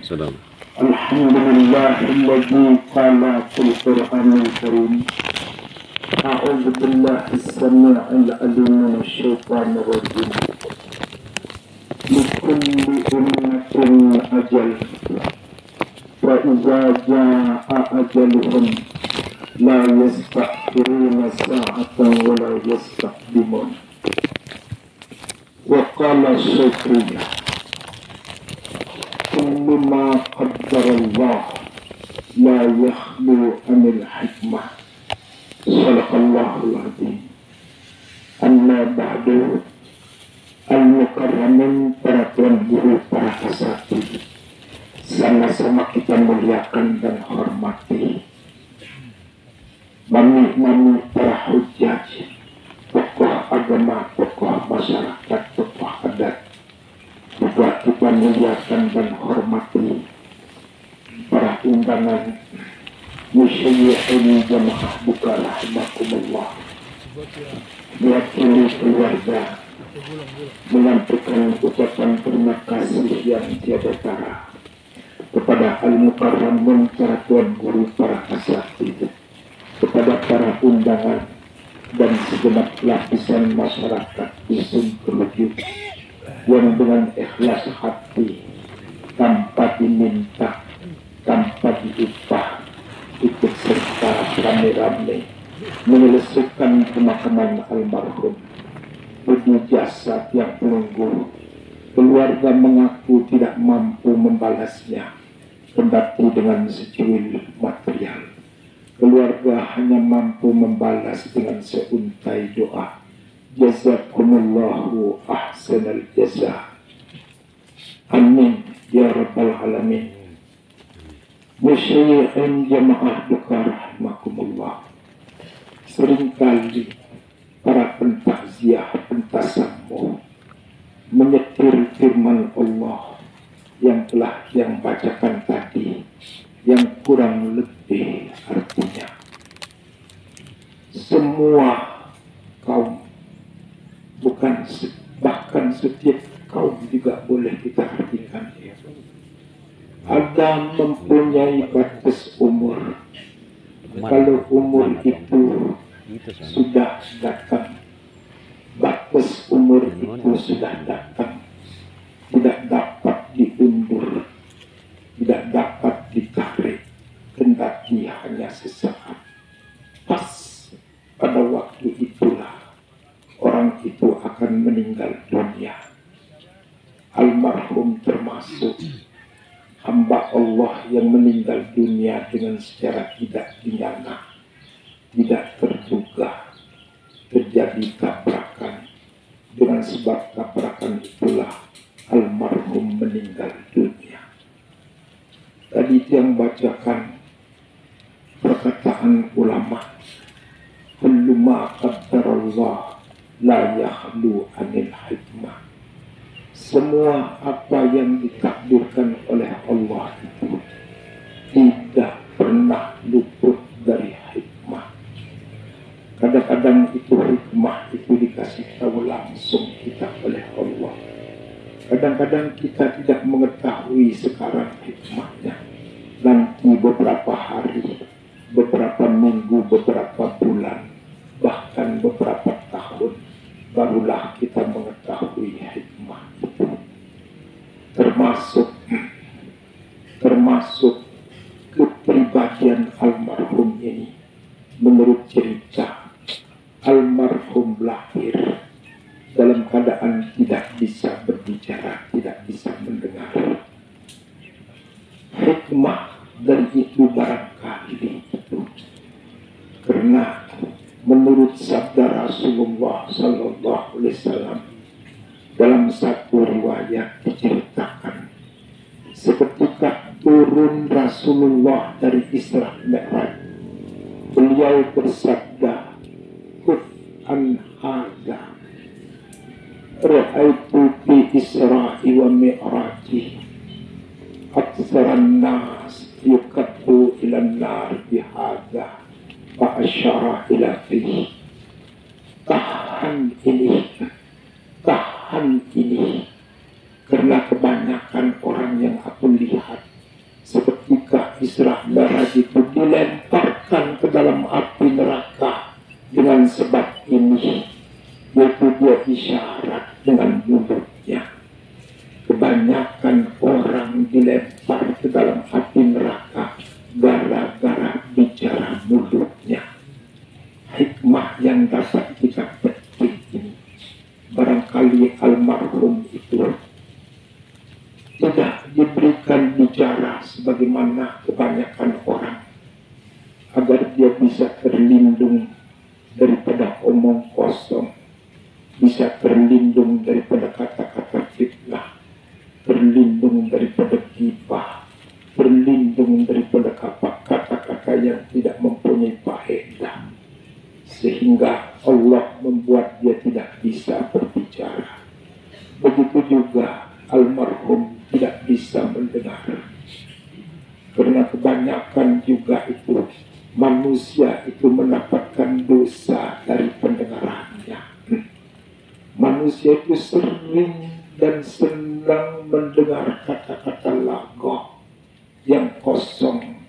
Salam. Alhamdulillahilladzi qala fil Qur'anil Karim. A'udzu billahi as-sami'il 'alim minasy syaithanir rajim. Likulli ummatin ajal. Wa idza jaa'a ajaluhum la yasta'khiruna sa'atan wa la yastaqdimun. Wa qala Syaikhuna kullu ma qaddarallah la yakhlu anil hikmah. Sadaqallahul azim. Amma ba'du. Al-mukarramin, para tuan guru, para asatidz, sama-sama kita muliakan dan hormati mami-mami para hujjaj, tokoh agama, tokoh masyarakat, tokoh adat. Juga kita muliakan dan hormati para undangan musyayyi'in jamaah buka rahimakumullah, mewakili keluarga menyampaikan ucapan terima kasih yang tiada tara kepada al-mukarramin, para tuan guru, para asatidz, kepada para undangan dan segenap lapisan masyarakat dusun Kelujuk yang dengan ikhlas hati, tanpa diminta, tanpa diupah, ikut serta rame-rame menyelesaikan pemakaman almarhum. Budi jasad yang menunggu, keluarga mengaku tidak mampu membalasnya, kendati dengan secuil material. Keluarga hanya mampu membalas dengan seuntai doa. Jazakumullahu ahsanal jazaa. Amin ya rabbal alamin. Musyayyi'in jamaah buka rahimakumullah, seringkali para pentakziah, pentasamuh menyetir firman Allah yang telah yang bacakan tadi, yang kurang lebih artinya semua kaum, bukan bahkan setiap kaum juga boleh kita artikan. Ada mempunyai batas umur. Kalau umur itu sudah datang, batas umur itu sudah datang, tidak dapat diundur, tidak dapat ditarik, kendati hanya sesaat. Pas pada waktu itulah orang itu akan meninggal dunia. Almarhum termasuk hamba Allah yang meninggal dunia dengan secara tidak dinyana, tidak terduga, terjadi tabrakan. Dengan sebab tabrakan itulah almarhum meninggal dunia. Tadi yang bacakan perkataan ulama, kullu ma qaddarallah la yakhlu anil hikmah. Semua apa yang ditakdirkan oleh Allah itu tidak pernah luput dari hikmah. Kadang-kadang itu hikmah itu dikasih tahu langsung kita oleh Allah. Kadang-kadang kita tidak mengetahui sekarang hikmahnya. Nanti beberapa hari, beberapa minggu, beberapa bulan, bahkan beberapa tahun, barulah kita mengetahui hikmah itu. Termasuk kepribadian almarhum ini. Menurut cerita, almarhum lahir dalam keadaan tidak bisa berbicara, tidak bisa mendengar. Hikmah dari itu barangkali itu karena menurut sabda Rasulullah Sallallahu Alaihi Wasallam dalam satu riwayat diceritakan, seketika turun Rasulullah dari Isra Mi'raj, beliau bersabda, "Kuf an hadza, ra'aitu fi Isra'i wa Mi'raji aktsaran nas yukaddu ila an-nar bihadza." Fa asyara ila fihi. Tahan ini, karena kebanyakan orang yang aku lihat diberikan bicara sebagaimana kebanyakan orang, agar dia bisa terlindung daripada omong kosong, bisa terlindung daripada kata-kata fitnah, terlindung daripada ghibah, terlindung daripada kata-kata yang tidak mempunyai faedah, sehingga Allah membuat dia tidak bisa berbicara. Begitu juga almarhum tidak bisa mendengar, karena kebanyakan juga itu manusia itu mendapatkan dosa dari pendengarannya. Manusia itu sering dan senang mendengar kata-kata lagok yang kosong,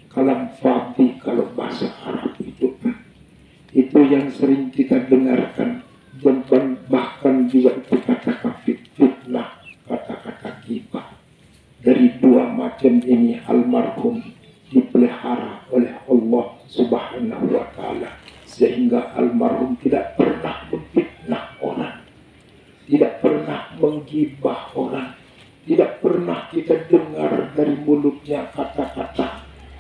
kalam fabi kalau bahasa Arab itu yang sering kita dengarkan. Dan bahkan juga itu kata-kata fitnah, kata-kata ghibah. Dari dua macam ini almarhum dipelihara oleh Allah Subhanahu wa ta'ala, sehingga almarhum tidak pernah memfitnah orang, tidak pernah menggibah orang, tidak pernah kita dengar dari mulutnya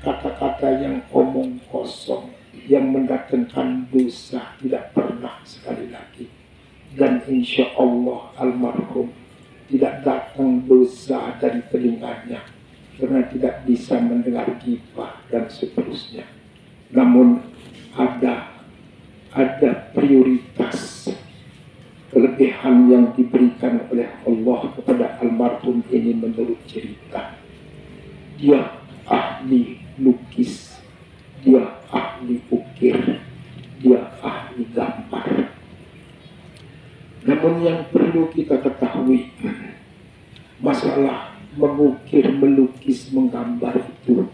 kata-kata yang omong kosong, yang mendatangkan dosa, tidak pernah sekali lagi. Dan insya Allah almarhum tidak datang dosa dari telinganya, karena tidak bisa mendengar ghibah dan seterusnya. Namun ada prioritas kelebihan yang diberikan oleh Allah kepada almarhum ini. Menurut cerita, dia ahli lukis, dia ahli ukir, dia ahli gambar. Namun yang perlu kita ketahui, masalah mengukir, melukis, menggambar itu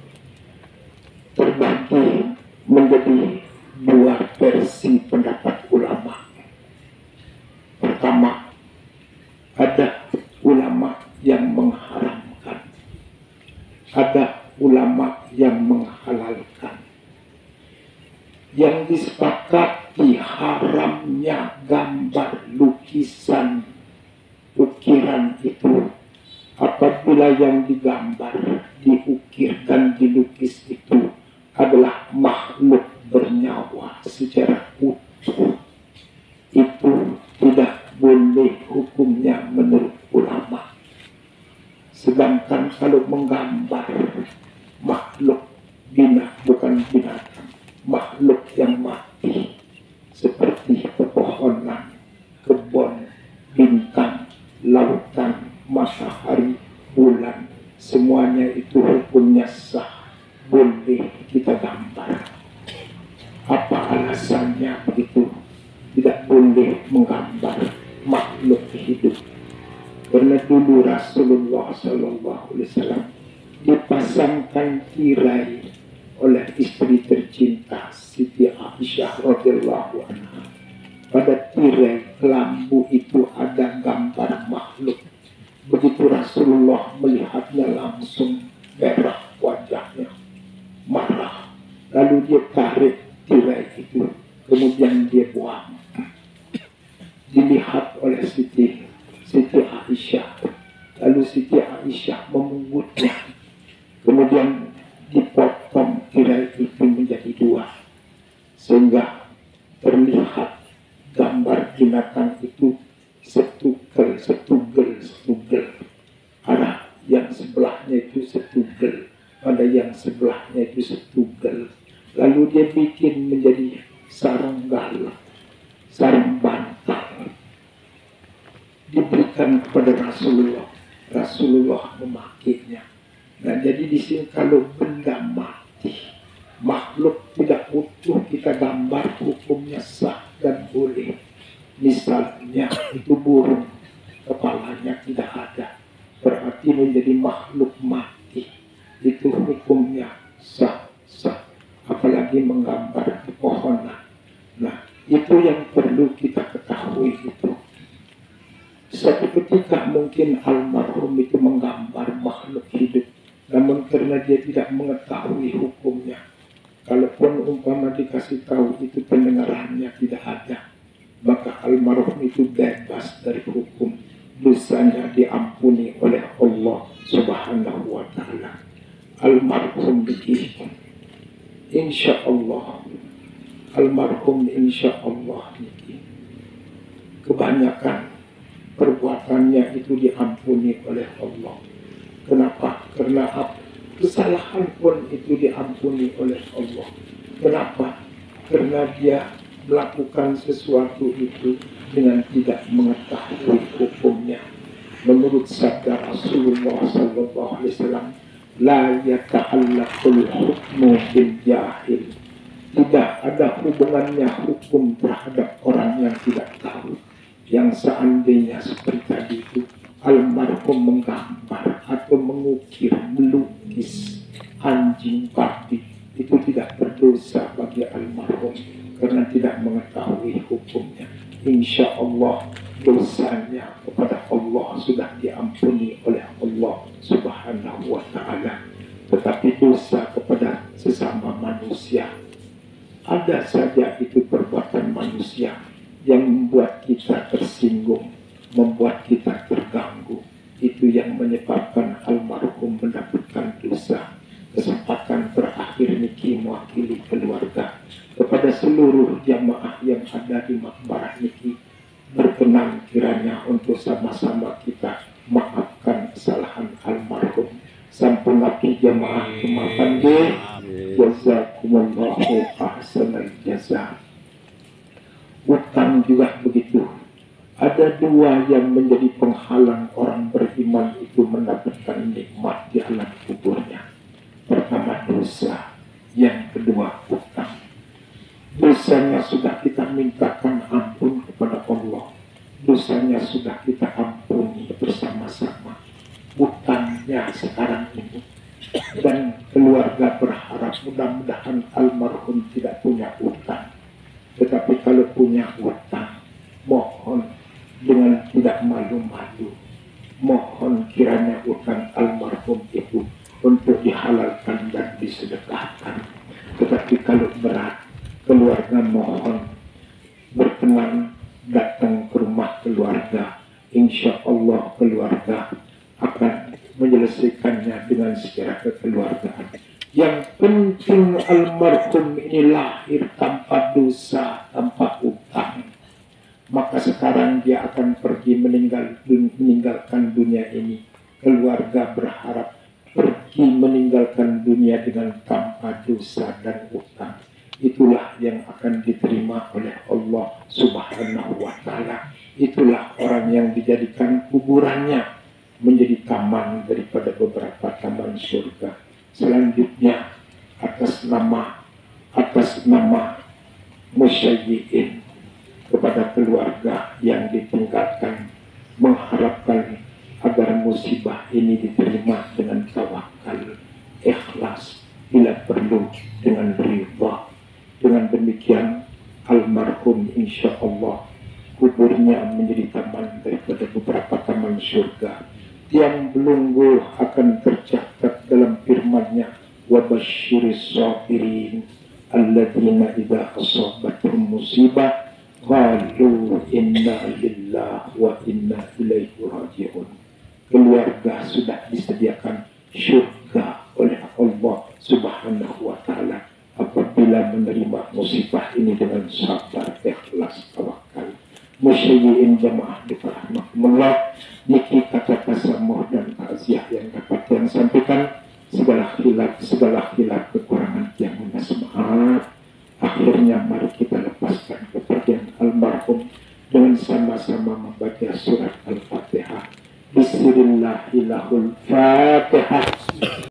terbagi menjadi dua versi pendapat ulama. Pertama, ada ulama yang mengharamkan, ada ulama yang menghalalkan. Yang disepakati haramnya gambar, lukisan, ukiran itu apabila yang digambar, diukir dan dilukis itu adalah makhluk bernyawa secara utuh, itu tidak boleh hukumnya menurut ulama. Sedangkan kalau menggambar makhluk bukan binatang, makhluk yang mati seperti pepohonan, kebun, bintang, lautan, matahari, bulan, semuanya itu hukumnya sah, boleh kita gambar. Apa alasannya begitu? Tidak boleh menggambar makhluk hidup. Karena dulu Rasulullah SAW dipasangkan tirai oleh istri tercinta Siti Aisyah radhiyallahu anha. Pada tirai lampu itu ada gambar makhluk. Begitu Rasulullah melihatnya langsung merah wajahnya, marah. Lalu dia tarik tirai itu, kemudian dia buang. Dilihat oleh Siti Aisyah. Lalu Siti Aisyah memungutnya, kemudian dipotong tirai itu menjadi dua, sehingga terlihat gambar binatang itu setugel. Ada yang sebelahnya itu setugel, pada yang sebelahnya itu setugel. Lalu dia bikin menjadi sarung bantal, diberikan kepada Rasulullah. Rasulullah memakainya. Nah, jadi di sini kalau benda mati, makhluk tidak utuh kita gambar, hukumnya sah dan boleh. Misalnya itu burung, kepalanya tidak ada, berarti menjadi makhluk mati, itu hukumnya sah. Apalagi menggambar pepohonan. Nah, itu yang perlu kita ketahui itu. Suatu ketika mungkin almarhum itu menggambar makhluk hidup, namun karena dia tidak mengetahui hukumnya, kalaupun umpama dikasih tahu itu pendengarannya tidak ada, maka almarhum itu bebas dari hukum, dosanya diampuni oleh Allah Subhanahu wa ta'ala. Almarhum niki insyaallah, almarhum insyaallah niki kebanyakan perbuatannya itu diampuni oleh Allah. Kenapa? Karena kesalahan pun itu diampuni oleh Allah. Kenapa? Karena dia melakukan sesuatu itu dengan tidak mengetahui hukumnya. Menurut sabda Rasulullah SAW, la yata'allaqul hukmu bil jahil. Tidak ada hubungannya hukum terhadap orang yang tidak tahu. Yang seandainya seperti tadi itu, almarhum menggambar atau mengukir, melukis anjing babi, itu tidak berdosa bagi almarhum karena tidak mengetahui hukumnya. Insya Allah dosanya kepada Allah sudah diampuni oleh Allah Subhanahu wa ta'ala. Tetapi dosa kepada sesama manusia, ada saja itu perbuatan manusia yang membuat kita tersinggung, membuat kita terganggu. Itu yang menyebabkan almarhum mendapatkan dosa. Kesempatan terakhir niki mewakili keluarga kepada seluruh jamaah yang ada di makbarah niki, berkenan kiranya untuk sama-sama kita maafkan kesalahan almarhum. Sampun api jamaah kemakan deh. Jazakumullahu ahsanal jazaa. Utang juga begitu. Ada dua yang menjadi penghalang orang beriman itu mendapatkan nikmat di alam kuburnya. Pertama dosa, yang kedua utang. Dosanya sudah kita mintakan ampun kepada Allah. Dosanya sudah kita ampuni bersama-sama. Utangnya sekarang ini. Dan keluarga berharap mudah-mudahan almarhum tidak punya utang. Tetapi kalau punya utang, mohon dengan tidak malu-malu, mohon kiranya utang almarhum itu untuk dihalalkan dan disedekahkan. Tetapi kalau berat, keluarga mohon berkenan datang ke rumah keluarga. Insya Allah keluarga akan menyelesaikannya dengan secara kekeluargaan. Yang penting almarhum ini lahir tanpa dosa, tanpa utang. Maka sekarang dia akan pergi meninggalkan dunia ini. Keluarga berharap pergi meninggalkan dunia dengan tanpa dosa dan utang. Itulah yang akan diterima oleh Allah Subhanahu wa ta'ala. Itulah orang yang dijadikan kuburannya menjadi taman daripada beberapa taman surga. Selanjutnya atas nama musyayyi'in kepada keluarga yang ditinggalkan, mengharapkan agar musibah ini diterima dengan tawakal, ikhlas, bila perlu dengan ridha. Dengan demikian almarhum insya Allah kuburnya menjadi taman daripada beberapa taman surga yang belunggu akan tercatat dalam firman-Nya, wa basyiris sabirin alladzina idza asabatuhum musibah qalu inna lillahi wa inna ilaihi raji'un. Keluarga sudah disediakan surga oleh Allah Subhanahu wa ta'ala apabila menerima musibah ini dengan sabar, ikhlas, tawakal. Musyayyi'in jamaah dirahmatullah, niki kata tasamuh dan takziah yang dapat yang sampaikan, segala khilaf kekurangan yang minta maaf. Akhirnya mari kita lepaskan kepergian almarhum dengan sama-sama membaca surat Al-Fatihah. Bismillahirrahmanirrahim. Fatihah.